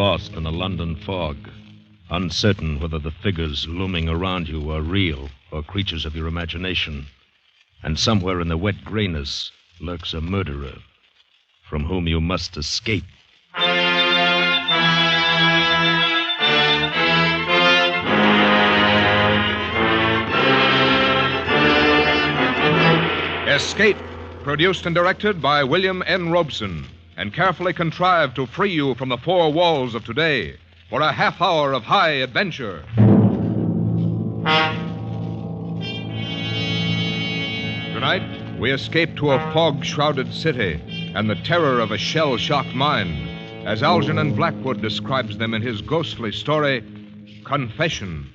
lost in a London fog, uncertain whether the figures looming around you are real or creatures of your imagination. And somewhere in the wet grayness lurks a murderer from whom you must escape. Escape, produced and directed by William N. Robeson, and carefully contrived to free you from the four walls of today for a half hour of high adventure. Tonight, we escape to a fog-shrouded city and the terror of a shell-shocked mind, as Algernon Blackwood describes them in his ghostly story, Confession.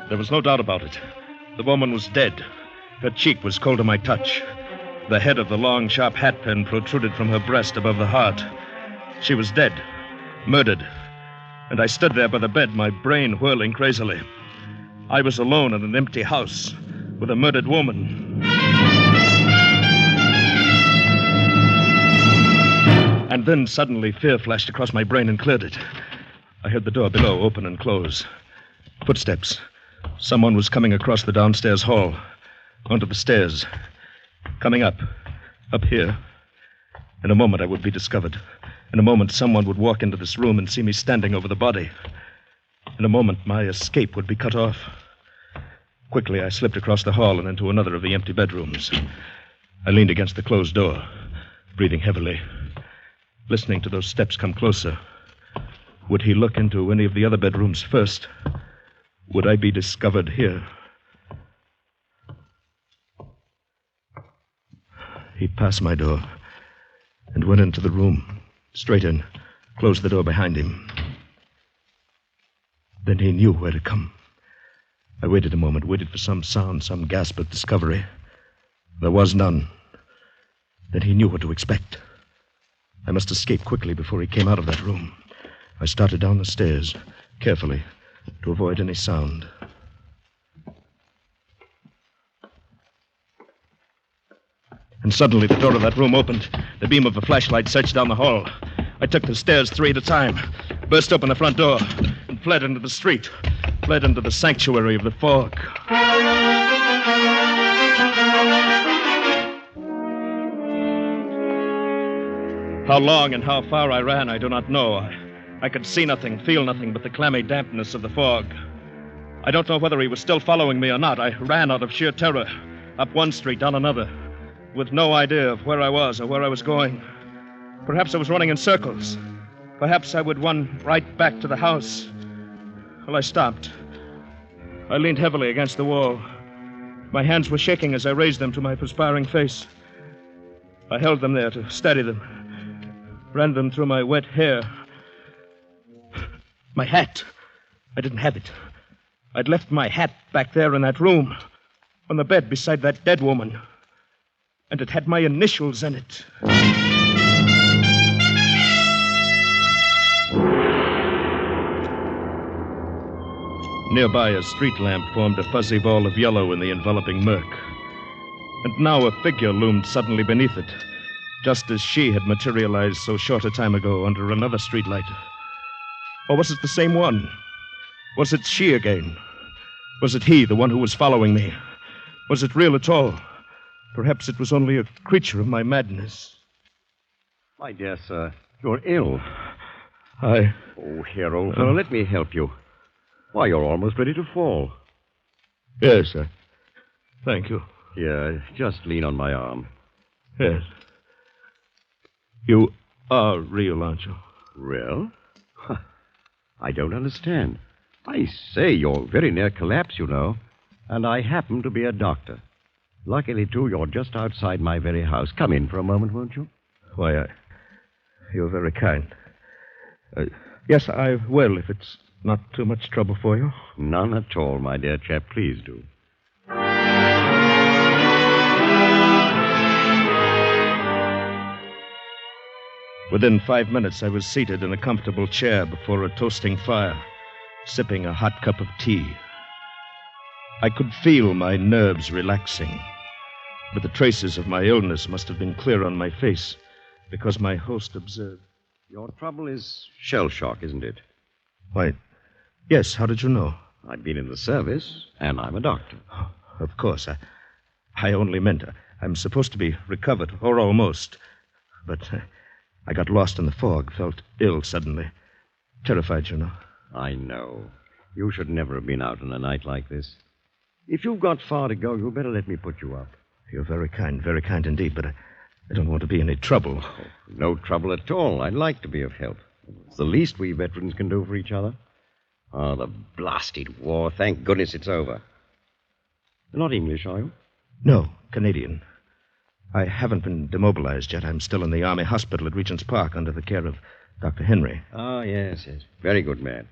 There was no doubt about it. The woman was dead. Her cheek was cold to my touch. The head of the long, sharp hat pin protruded from her breast above the heart. She was dead, murdered. And I stood there by the bed, my brain whirling crazily. I was alone in an empty house with a murdered woman. And then suddenly fear flashed across my brain and cleared it. I heard the door below open and close. Footsteps. Someone was coming across the downstairs hall, onto the stairs. Coming up here. In a moment, I would be discovered. In a moment, someone would walk into this room and see me standing over the body. In a moment, my escape would be cut off. Quickly, I slipped across the hall and into another of the empty bedrooms. I leaned against the closed door, breathing heavily, listening to those steps come closer. Would he look into any of the other bedrooms first? Would I be discovered here? He passed my door and went into the room, straight in, closed the door behind him. Then he knew where to come. I waited a moment, waited for some sound, some gasp of discovery. There was none. Then he knew what to expect. I must escape quickly before he came out of that room. I started down the stairs, carefully, to avoid any sound. And suddenly the door of that room opened. The beam of a flashlight searched down the hall. I took the stairs 3 at a time, burst open the front door, and fled into the street, fled into the sanctuary of the fog. How long and how far I ran, I do not know. I could see nothing, feel nothing but the clammy dampness of the fog. I don't know whether he was still following me or not. I ran out of sheer terror, up one street, down another, with no idea of where I was or where I was going. Perhaps I was running in circles. Perhaps I would run right back to the house. Well, I stopped. I leaned heavily against the wall. My hands were shaking as I raised them to my perspiring face. I held them there to steady them, ran them through my wet hair. My hat. I didn't have it. I'd left my hat back there in that room, on the bed beside that dead woman. And it had my initials in it. Nearby, a street lamp formed a fuzzy ball of yellow in the enveloping murk. And now a figure loomed suddenly beneath it, just as she had materialized so short a time ago under another streetlight. Or was it the same one? Was it she again? Was it he, the one who was following me? Was it real at all? Perhaps it was only a creature of my madness. My dear sir, you're ill. I... Oh, here, old fellow, let me help you. Why, you're almost ready to fall. Yes, sir. Thank you. Here, just lean on my arm. Yes. You are real, aren't you? Real? I don't understand. I say, you're very near collapse, you know. And I happen to be a doctor. Luckily, too, you're just outside my very house. Come in for a moment, won't you? Why, you're very kind. Yes, I will, if it's not too much trouble for you. None at all, my dear chap. Please do. Within 5 minutes, I was seated in a comfortable chair before a toasting fire, sipping a hot cup of tea. I could feel my nerves relaxing. But the traces of my illness must have been clear on my face, because my host observed. Your trouble is shell shock, isn't it? Why, yes, how did you know? I've been in the service, and I'm a doctor. Of course, I only meant I'm supposed to be recovered, or almost. But I got lost in the fog, felt ill suddenly. Terrified, you know. I know. You should never have been out on a night like this. If you've got far to go, you'd better let me put you up. You're very kind indeed, but I don't want to be any trouble. Oh, no trouble at all. I'd like to be of help. It's the least we veterans can do for each other. Oh, the blasted war. Thank goodness it's over. You're not English, are you? No, Canadian. I haven't been demobilized yet. I'm still in the Army hospital at Regent's Park under the care of Dr. Henry. Ah, yes. Very good man.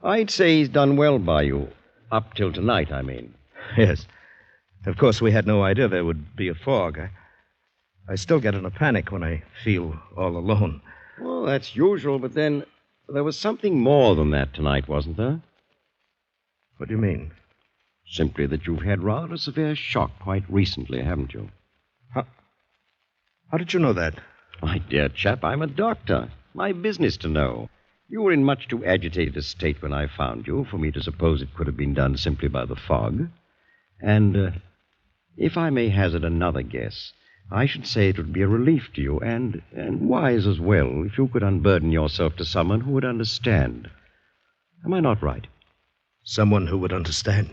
I'd say he's done well by you. Up till tonight, I mean. Yes. Of course, we had no idea there would be a fog. I still get in a panic when I feel all alone. Well, that's usual, but then there was something more than that tonight, wasn't there? What do you mean? Simply that you've had rather a severe shock quite recently, haven't you? How did you know that? My dear chap, I'm a doctor. My business to know. You were in much too agitated a state when I found you for me to suppose it could have been done simply by the fog. And, if I may hazard another guess, I should say it would be a relief to you and wise as well if you could unburden yourself to someone who would understand. Am I not right? Someone who would understand.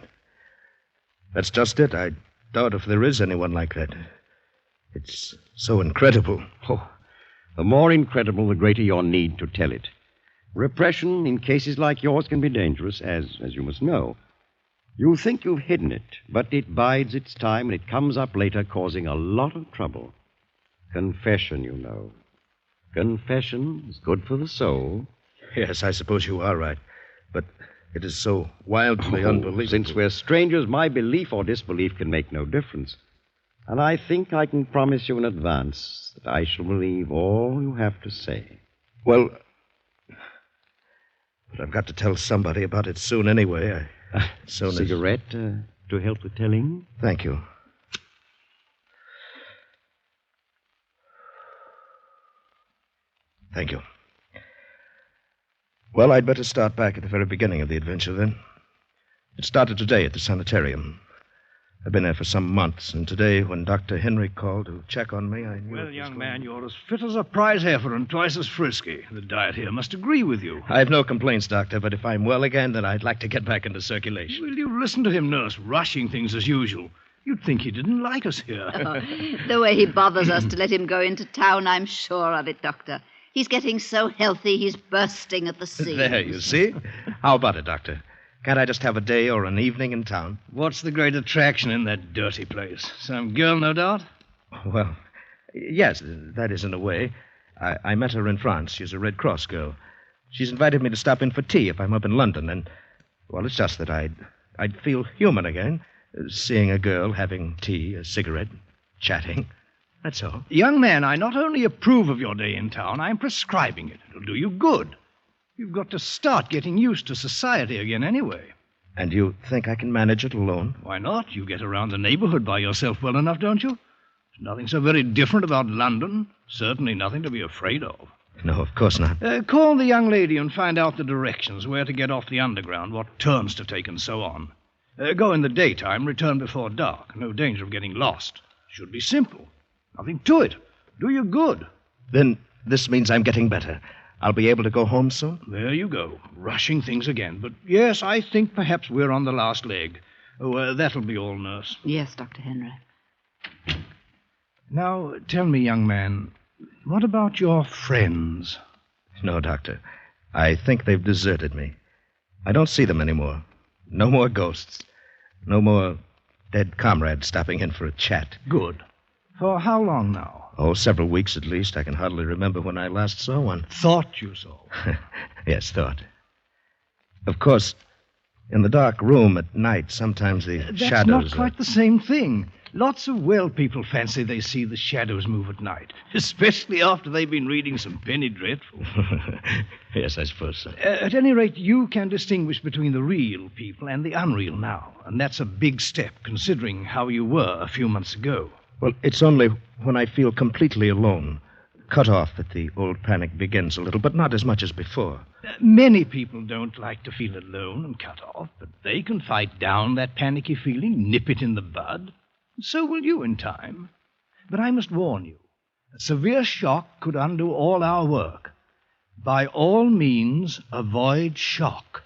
That's just it. I doubt if there is anyone like that. It's so incredible. Oh, the more incredible, the greater your need to tell it. Repression in cases like yours can be dangerous, as you must know. You think you've hidden it, but it bides its time and it comes up later causing a lot of trouble. Confession, you know. Confession is good for the soul. Yes, I suppose you are right. But it is so wildly unbelievable. Since we're strangers, my belief or disbelief can make no difference. And I think I can promise you in advance that I shall believe all you have to say. Well, but I've got to tell somebody about it soon anyway. Cigarette to help the telling? Thank you. Thank you. Well, I'd better start back at the very beginning of the adventure, then. It started today at the sanitarium. I've been there for some months, and today, when Dr. Henry called to check on me, I knew... Well, young man, you're as fit as a prize heifer and twice as frisky. The diet here must agree with you. I have no complaints, Doctor, but if I'm well again, then I'd like to get back into circulation. Will you listen to him, nurse, rushing things as usual? You'd think he didn't like us here. The way he bothers us to let him go into town, I'm sure of it, Doctor. He's getting so healthy, he's bursting at the seams. There, you see? How about it, Doctor? Can't I just have a day or an evening in town? What's the great attraction in that dirty place? Some girl, no doubt? Well, yes, that is in a way. I met her in France. She's a Red Cross girl. She's invited me to stop in for tea if I'm up in London, and, well, it's just that I'd feel human again, seeing a girl having tea, a cigarette, chatting. That's all. Young man, I not only approve of your day in town, I'm prescribing it. It'll do you good. You've got to start getting used to society again anyway. And you think I can manage it alone? Why not? You get around the neighborhood by yourself well enough, don't you? There's nothing so very different about London. Certainly nothing to be afraid of. No, of course not. Call the young lady and find out the directions, where to get off the underground, what turns to take, and so on. Go in the daytime, return before dark. No danger of getting lost. Should be simple. Nothing to it. Do you good. Then this means I'm getting better. I'll be able to go home soon? There you go. Rushing things again. But yes, I think perhaps we're on the last leg. Oh, that'll be all, nurse. Yes, Dr. Henry. Now, tell me, young man, what about your friends? No, Doctor. I think they've deserted me. I don't see them anymore. No more ghosts. No more dead comrades stopping in for a chat. Good. For how long now? Oh, several weeks at least. I can hardly remember when I last saw one. Thought you saw. Yes, thought. Of course, in the dark room at night, sometimes the shadows... That's not quite the same thing. Lots of well people fancy they see the shadows move at night, especially after they've been reading some penny dreadful. Yes, I suppose so. At any rate, you can distinguish between the real people and the unreal now, and that's a big step, considering how you were a few months ago. Well, it's only when I feel completely alone, cut off, that the old panic begins a little, but not as much as before. Many people don't like to feel alone and cut off, but they can fight down that panicky feeling, nip it in the bud. So will you in time. But I must warn you, a severe shock could undo all our work. By all means, avoid shock.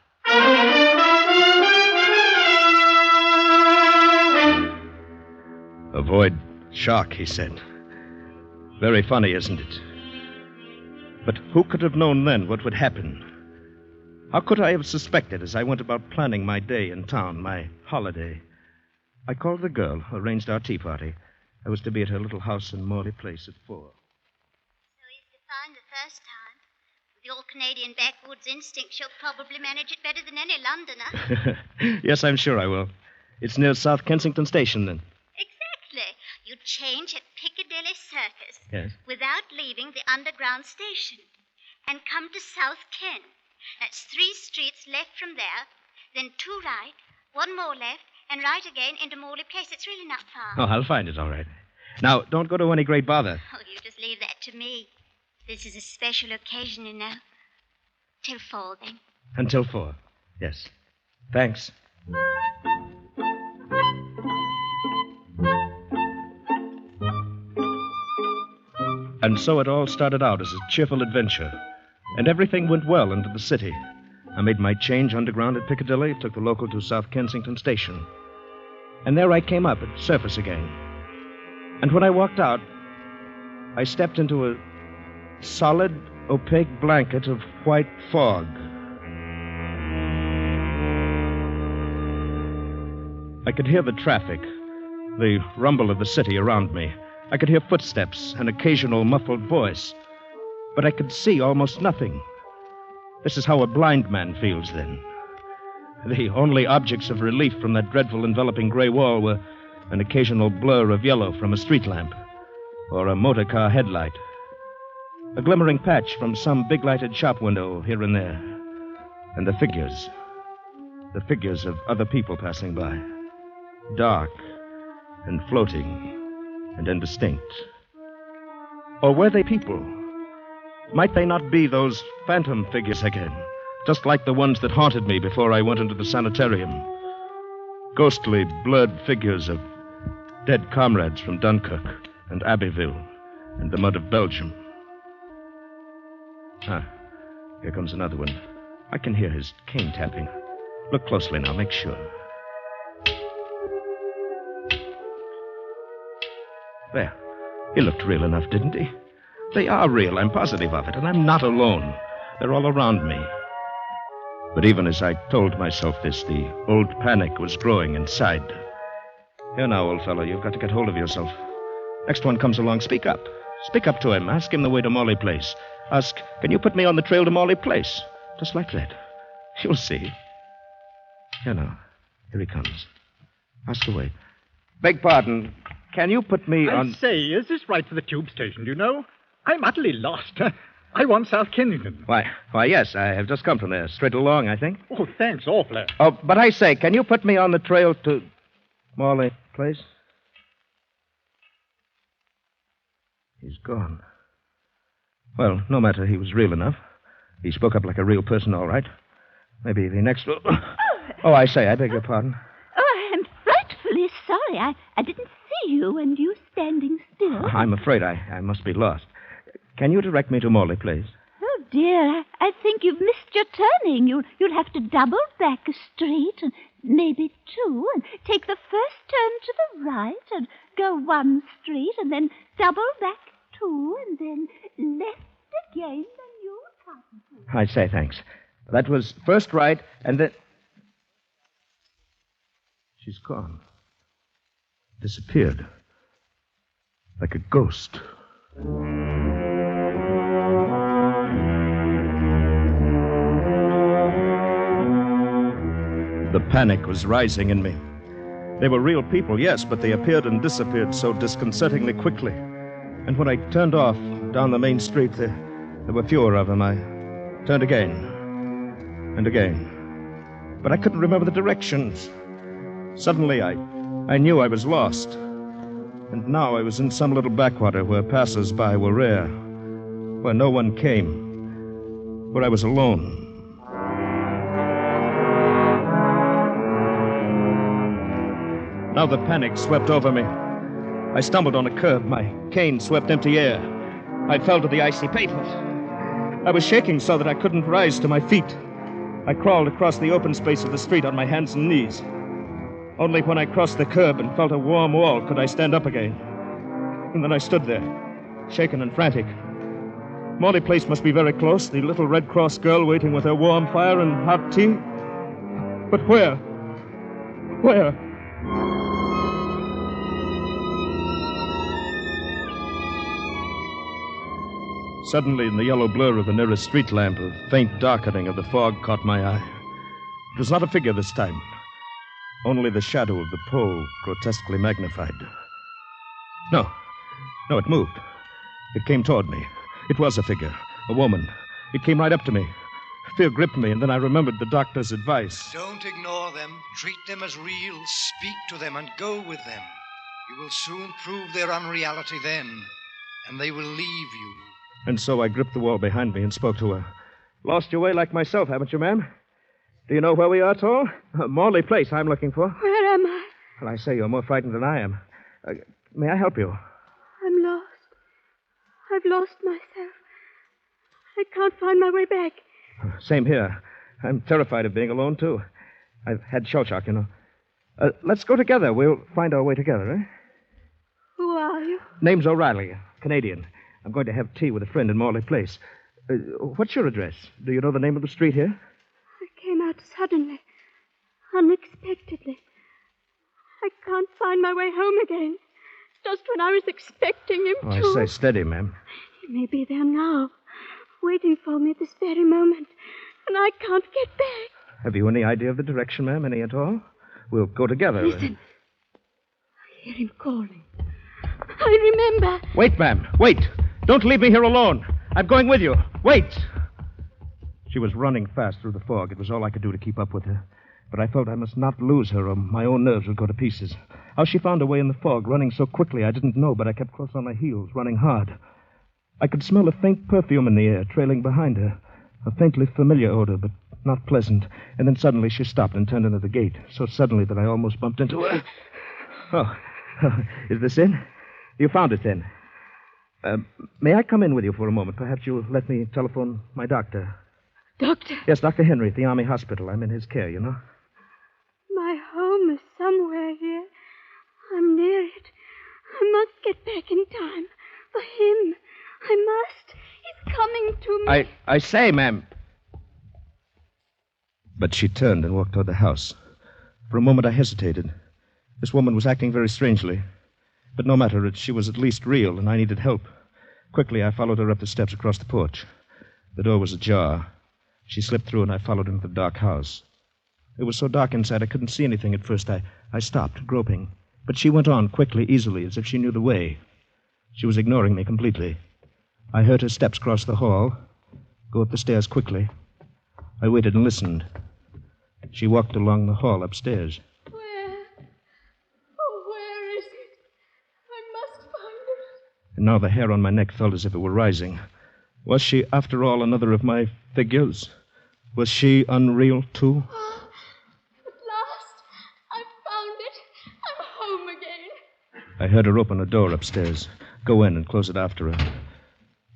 Avoid shock, he said. Very funny, isn't it? But who could have known then what would happen? How could I have suspected as I went about planning my day in town, my holiday? I called the girl, arranged our tea party. I was to be at her little house in Morley Place at 4. So he's defined the first time. With your Canadian backwoods instinct, she'll probably manage it better than any Londoner. Yes, I'm sure I will. It's near South Kensington Station, then. Exactly. You change at Piccadilly Circus. Yes. Without leaving the underground station. And come to South Ken. That's 3 streets left from there. Then 2 right, 1 more left, and right again into Morley Place. It's really not far. Oh, I'll find it, all right. Now, don't go to any great bother. Oh, you just leave that to me. This is a special occasion, you know. Till 4, then. Until 4. Yes. Thanks. And so it all started out as a cheerful adventure. And everything went well into the city. I made my change underground at Piccadilly, took the local to South Kensington Station. And there I came up at surface again. And when I walked out, I stepped into a solid, opaque blanket of white fog. I could hear the traffic, the rumble of the city around me. I could hear footsteps, an occasional muffled voice. But I could see almost nothing. This is how a blind man feels then. The only objects of relief from that dreadful enveloping gray wall were an occasional blur of yellow from a street lamp or a motor car headlight, a glimmering patch from some big lighted shop window here and there, and the figures of other people passing by, dark and floating and indistinct. Or were they people? Might they not be those phantom figures again, just like the ones that haunted me before I went into the sanitarium? Ghostly, blurred figures of dead comrades from Dunkirk and Abbeville and the mud of Belgium. Ah, here comes another one. I can hear his cane tapping. Look closely now, make sure. There. He looked real enough, didn't he? They are real, I'm positive of it, and I'm not alone. They're all around me. But even as I told myself this, the old panic was growing inside. Here now, old fellow, you've got to get hold of yourself. Next one comes along, speak up. Speak up to him. Ask him the way to Morley Place. Ask, can you put me on the trail to Morley Place? Just like that. You'll see. Here now. Here he comes. Ask away. Beg pardon. Can you put me on... I say, is this right for the tube station, do you know? I'm utterly lost. I want South Kensington. Why, yes, I have just come from there. Straight along, I think. Oh, thanks awfully. Oh, but I say, can you put me on the trail to Morley Place? He's gone. Well, no matter, he was real enough. He spoke up like a real person, all right. Maybe the next... Oh, I say, I beg your pardon. Oh, I'm frightfully sorry. I didn't see you and you standing still. I'm afraid I must be lost. Can you direct me to Morley Place? Oh, dear, I think you've missed your turning. You'll have to double back a street and maybe 2 and take the first turn to the right and go 1 street and then double back 2 and then left again, then you'll come to. I say, thanks. That was first right and then... She's gone. Disappeared. Like a ghost. The panic was rising in me. They were real people, yes, but they appeared and disappeared so disconcertingly quickly. And when I turned off down the main street, there were fewer of them. I turned again and again. But I couldn't remember the directions. Suddenly, I knew I was lost. And now I was in some little backwater where passers-by were rare, where no one came, where I was alone. Now the panic swept over me. I stumbled on a curb. My cane swept empty air. I fell to the icy pavement. I was shaking so that I couldn't rise to my feet. I crawled across the open space of the street on my hands and knees. Only when I crossed the curb and felt a warm wall could I stand up again. And then I stood there, shaken and frantic. Morley Place must be very close, the little Red Cross girl waiting with her warm fire and hot tea. But where? Where? Suddenly, in the yellow blur of the nearest street lamp, a faint darkening of the fog caught my eye. It was not a figure this time, only the shadow of the pole grotesquely magnified. No, it moved. It came toward me. It was a figure, a woman. It came right up to me. Fear gripped me, and then I remembered the doctor's advice. Don't ignore them. Treat them as real. Speak to them and go with them. You will soon prove their unreality then, and they will leave you. And so I gripped the wall behind me and spoke to her. Lost your way like myself, haven't you, ma'am? Do you know where we are at all? Morley Place I'm looking for. Where am I? Well, I say you're more frightened than I am. May I help you? I'm lost. I've lost myself. I can't find my way back. Same here. I'm terrified of being alone, too. I've had shell shock, you know. Let's go together. We'll find our way together, eh? Who are you? Name's O'Reilly, Canadian. I'm going to have tea with a friend in Morley Place. What's your address? Do you know the name of the street here? I came out suddenly, unexpectedly. I can't find my way home again. Just when I was expecting him to. I say, steady, ma'am. He may be there now, waiting for me this very moment, and I can't get back. Have you any idea of the direction, ma'am? Any at all? We'll go together. Listen. I hear him calling. I remember. Wait, ma'am. Wait. Don't leave me here alone. I'm going with you. Wait. She was running fast through the fog. It was all I could do to keep up with her. But I felt I must not lose her or my own nerves would go to pieces. How she found her way in the fog, running so quickly, I didn't know, but I kept close on my heels, running hard. I could smell a faint perfume in the air, trailing behind her. A faintly familiar odor, but not pleasant. And then suddenly she stopped and turned into the gate, so suddenly that I almost bumped into her. Oh, is this in? You found it then. May I come in with you for a moment? Perhaps you'll let me telephone my doctor. Doctor? Yes, Dr. Henry at the Army Hospital. I'm in his care, you know. My home is somewhere here. I'm near it. I must get back in time. For him. I must. He's coming to me. I say, ma'am. But she turned and walked toward the house. For a moment I hesitated. This woman was acting very strangely. But no matter, she was at least real, and I needed help. Quickly, I followed her up the steps across the porch. The door was ajar. She slipped through, and I followed into the dark house. It was so dark inside, I couldn't see anything at first. I stopped, groping. But she went on quickly, easily, as if she knew the way. She was ignoring me completely. I heard her steps cross the hall, go up the stairs quickly. I waited and listened. She walked along the hall upstairs. And now the hair on my neck felt as if it were rising. Was she, after all, another of my figures? Was she unreal, too? Oh, at last, I've found it. I'm home again. I heard her open a door upstairs, go in and close it after her.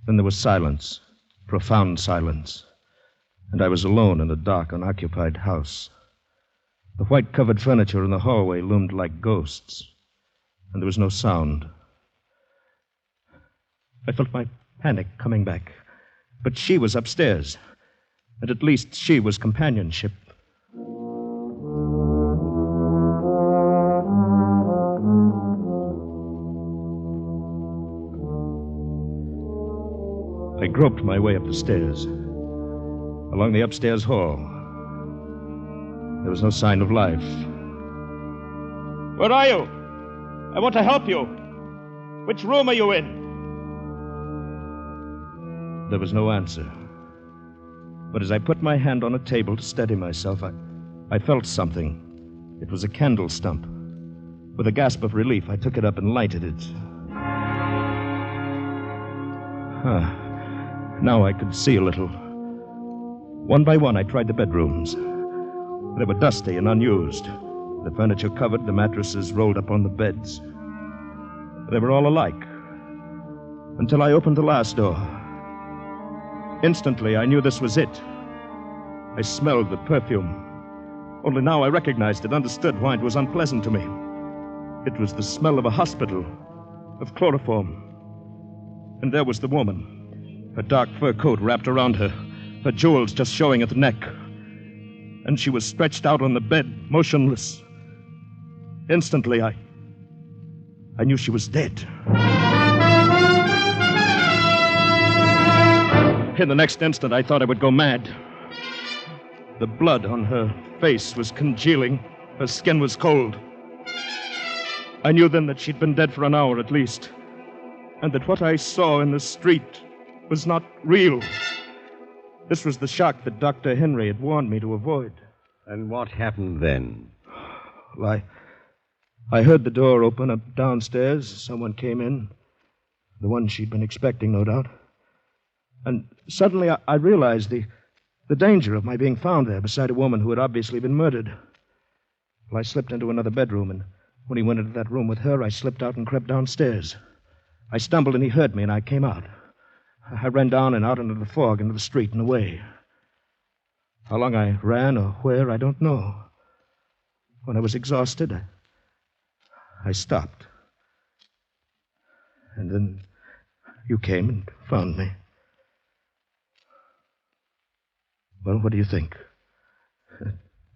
Then there was silence, profound silence. And I was alone in a dark, unoccupied house. The white-covered furniture in the hallway loomed like ghosts. And there was no sound. I felt my panic coming back. But she was upstairs. And at least she was companionship. I groped my way up the stairs. Along the upstairs hall. There was no sign of life. Where are you? I want to help you. Which room are you in? There was no answer. But as I put my hand on a table to steady myself, I felt something. It was a candle stump. With a gasp of relief, I took it up and lighted it. Now I could see a little. One by one, I tried the bedrooms. They were dusty and unused. The furniture covered, the mattresses rolled up on the beds. They were all alike. Until I opened the last door. Instantly, I knew this was it. I smelled the perfume. Only now I recognized it, understood why it was unpleasant to me. It was the smell of a hospital, of chloroform. And there was the woman, her dark fur coat wrapped around her, her jewels just showing at the neck. And she was stretched out on the bed, motionless. Instantly, I knew she was dead. In the next instant, I thought I would go mad. The blood on her face was congealing. Her skin was cold. I knew then that she'd been dead for an hour at least, and that what I saw in the street was not real. This was the shock that Dr. Henry had warned me to avoid. And what happened then? Well, I heard the door open up downstairs. Someone came in. The one she'd been expecting, no doubt. And suddenly I realized the danger of my being found there beside a woman who had obviously been murdered. Well, I slipped into another bedroom, and when he went into that room with her, I slipped out and crept downstairs. I stumbled, and he heard me, and I came out. I ran down and out into the fog, into the street and away. How long I ran or where, I don't know. When I was exhausted, I stopped. And then you came and found me. Well, what do you think? A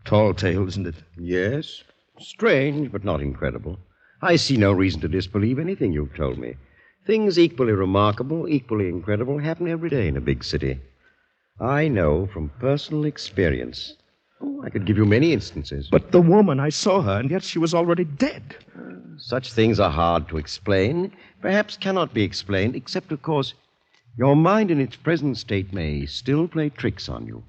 tall tale, isn't it? Yes. Strange, but not incredible. I see no reason to disbelieve anything you've told me. Things equally remarkable, equally incredible, happen every day in a big city. I know from personal experience. Oh, I could give you many instances. But the woman, I saw her, and yet she was already dead. Such things are hard to explain, perhaps cannot be explained, except, of course, your mind in its present state may still play tricks on you.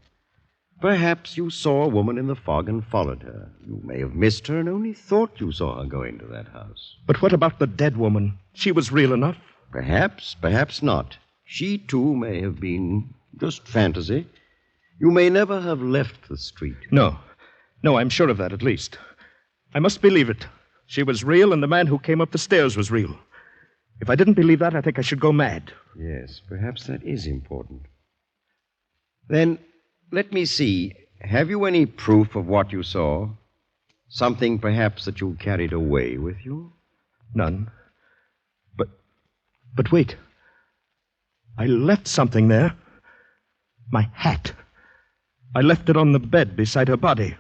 Perhaps you saw a woman in the fog and followed her. You may have missed her and only thought you saw her go into that house. But what about the dead woman? She was real enough. Perhaps, perhaps not. She, too, may have been just fantasy. You may never have left the street. No, I'm sure of that, at least. I must believe it. She was real, and the man who came up the stairs was real. If I didn't believe that, I think I should go mad. Yes, perhaps that is important. Then, let me see. Have you any proof of what you saw? Something, perhaps, that you carried away with you? None. But wait. I left something there. My hat. I left it on the bed beside her body.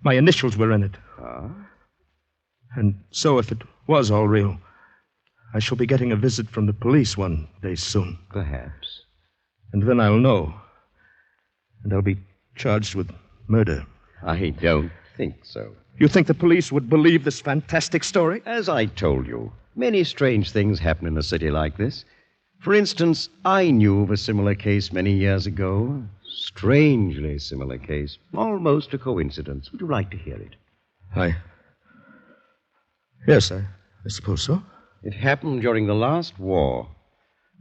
My initials were in it. Ah? And so, if it was all real, I shall be getting a visit from the police one day soon. Perhaps. And then I'll know. And I'll be charged with murder. I don't think so. You think the police would believe this fantastic story? As I told you, many strange things happen in a city like this. For instance, I knew of a similar case many years ago. Strangely similar case. Almost a coincidence. Would you like to hear it? Yes, I suppose so. It happened during the last war.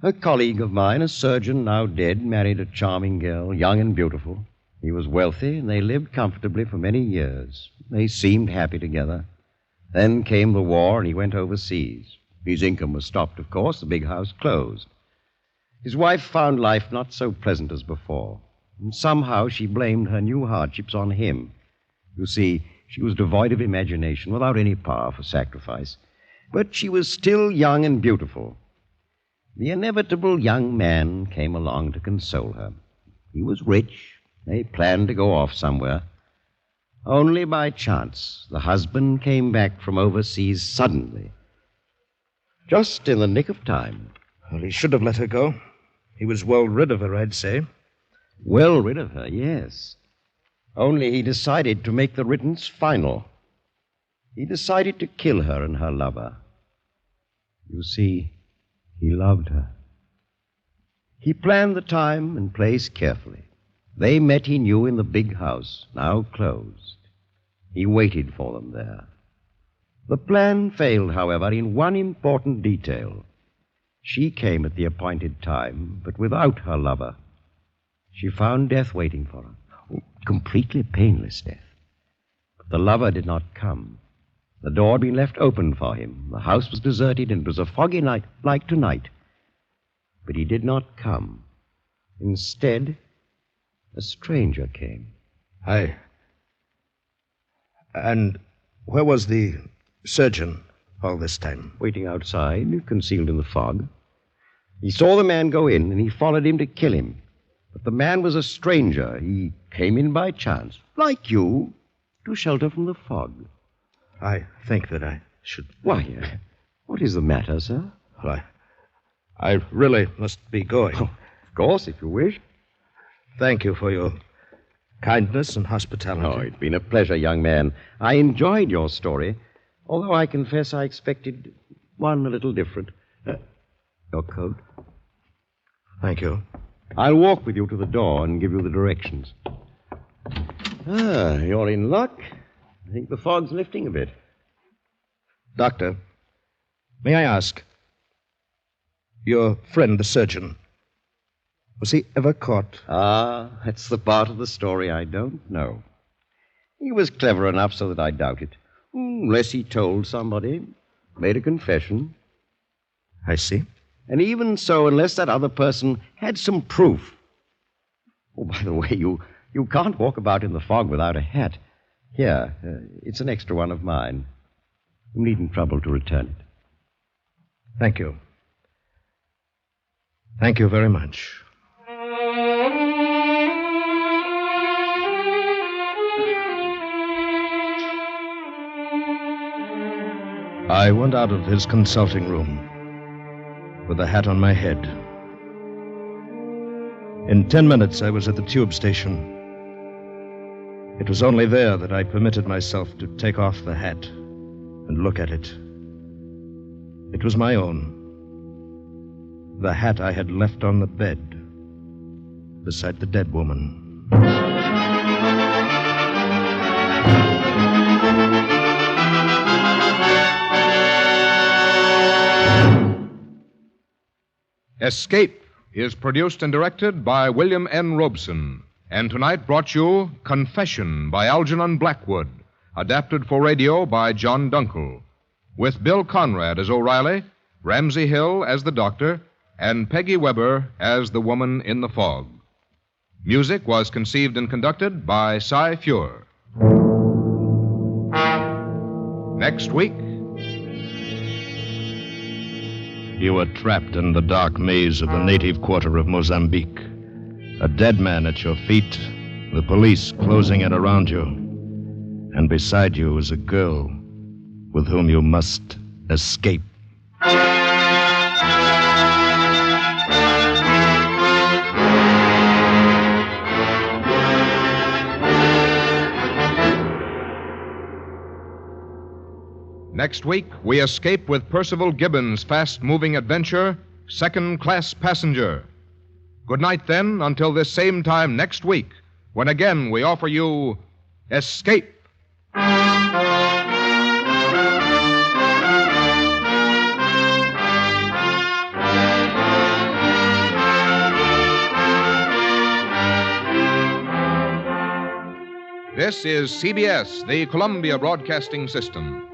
A colleague of mine, a surgeon now dead, married a charming girl, young and beautiful. He was wealthy, and they lived comfortably for many years. They seemed happy together. Then came the war, and he went overseas. His income was stopped, of course. The big house closed. His wife found life not so pleasant as before. And somehow she blamed her new hardships on him. You see, she was devoid of imagination, without any power for sacrifice. But she was still young and beautiful. The inevitable young man came along to console her. He was rich. They planned to go off somewhere. Only by chance, the husband came back from overseas suddenly. Just in the nick of time. Well, he should have let her go. He was well rid of her, I'd say. Well rid of her, yes. Only he decided to make the riddance final. he decided to kill her and her lover. You see, he loved her. He planned the time and place carefully. They met, he knew, in the big house, now closed. He waited for them there. The plan failed, however, in one important detail. She came at the appointed time, but without her lover. She found death waiting for her. Oh, completely painless death. But the lover did not come. The door had been left open for him. The house was deserted, and it was a foggy night, like tonight. But he did not come. Instead, a stranger came. Hi. And where was the surgeon all this time? Waiting outside, concealed in the fog. He saw the man go in, and he followed him to kill him. But the man was a stranger. He came in by chance, like you, to shelter from the fog. I think that I should... Why, what is the matter, sir? Well, I really must be going. Oh, of course, if you wish. Thank you for your kindness and hospitality. Oh, it's been a pleasure, young man. I enjoyed your story, although I confess I expected one a little different. Your coat. Thank you. I'll walk with you to the door and give you the directions. Ah, you're in luck. I think the fog's lifting a bit. Doctor, may I ask, your friend, the surgeon, was he ever caught? Ah, that's the part of the story I don't know. He was clever enough so that I doubt it. Unless he told somebody, made a confession. I see. And even so, unless that other person had some proof. Oh, by the way, you can't walk about in the fog without a hat. Here, it's an extra one of mine. You needn't trouble to return it. Thank you. Thank you very much. I went out of his consulting room with the hat on my head. In 10 minutes, I was at the tube station. It was only there that I permitted myself to take off the hat and look at it. It was my own. The hat I had left on the bed beside the dead woman. Escape is produced and directed by William N. Robeson, and tonight brought you Confession by Algernon Blackwood, adapted for radio by John Dunkel, with Bill Conrad as O'Reilly, Ramsey Hill as the doctor, and Peggy Weber as the woman in the fog. Music was conceived and conducted by Cy Feuer. Next week... You were trapped in the dark maze of the native quarter of Mozambique. A dead man at your feet, the police closing in around you. And beside you is a girl with whom you must escape. Next week, we escape with Percival Gibbons' fast-moving adventure, Second Class Passenger. Good night, then, until this same time next week, when again we offer you Escape. This is CBS, the Columbia Broadcasting System.